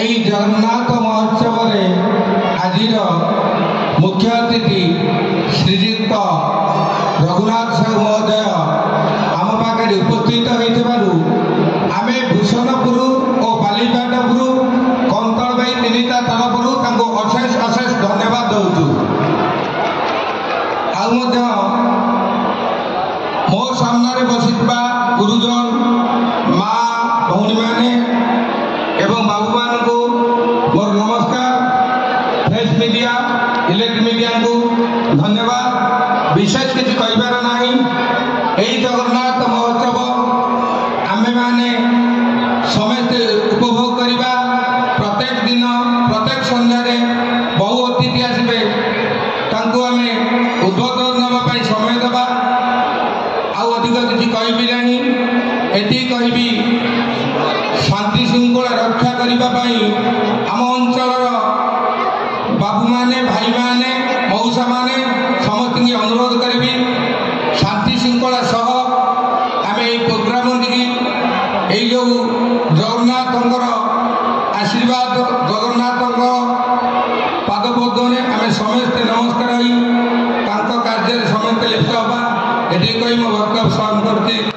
এই জগন্নাথ মহোৎসবরে আজির মুখ্য অতিথি শ্রীযুক্ত রঘুনাଥ ସାହୁ ମହୋଦୟ ଆମ ପାଖରେ ଉପସ୍ଥିତ ହୋଇଥିବାରୁ ଆମେ ଭୂଷଣପୁର ଓ ବାଲିପାଟପୁର କନ୍ତଳବାଇ ତିନିଟା ତରଫରୁ ତାଙ୍କୁ ଅଶେଷ ଅଶେଷ ଧନ୍ୟବାଦ ଦେଉଛୁ। ଆଉ ମଧ୍ୟ ମୋ ସାମ୍ନାରେ ବସିଥିବା ଗୁରୁଜନ ମା ଭଉଣୀମାନେ ଏବଂ ବାବୁମାନଙ୍କୁ ମୋର ନମସ୍କାର। ପ୍ରେସ୍ ମିଡ଼ିଆ ଇଲେକ୍ଟ୍ରିକ୍ ମିଡ଼ିଆକୁ ଧନ୍ୟବାଦ। ବିଶେଷ କିଛି କହିବାର ନାହିଁ। ଏହି ଜଗନ୍ନାଥ ମହୋତ୍ସବ ଆମେମାନେ ସମସ୍ତେ ଉପଭୋଗ କରିବା। ପ୍ରତ୍ୟେକ ଦିନ ପ୍ରତ୍ୟେକ ସନ୍ଧ୍ୟାରେ ବହୁ ଅତିଥି ଆସିବେ, ତାଙ୍କୁ ଆମେ ଉଦ୍ବୋଧନ ଦେବା ପାଇଁ ସମୟ ଦେବା। ଆଉ ଅଧିକ କିଛି କହିବି ନାହିଁ। ଏତିକି କହିବି, ଶାନ୍ତି ଶୃଙ୍ଖଳା ରକ୍ଷା କରିବା ପାଇଁ ଆମ ଅଞ୍ଚଳର ବାବୁମାନେ ଭାଇମାନେ ମଉସାମାନେ ସମସ୍ତଙ୍କୁ ଅନୁରୋଧ କରିବି, ଶାନ୍ତି ଶୃଙ୍ଖଳା ସହ ଆମେ ଏହି ପ୍ରୋଗ୍ରାମଟିକି ଏଇ ଯେଉଁ ଜଗନ୍ନାଥଙ୍କର ଆଶୀର୍ବାଦ ଜଗନ୍ନାଥଙ୍କ ପାଦପଦ୍ମରେ ଆମେ ସମସ୍ତେ ନମସ୍କାର ହୋଇ ତାଙ୍କ କାର୍ଯ୍ୟରେ ସମସ୍ତେ ଲିପ୍ତ ହେବା। ଏତିକି କହି ମୋ ବକ୍ତବ୍ୟ ସମାପ୍ତ କରୁଛି।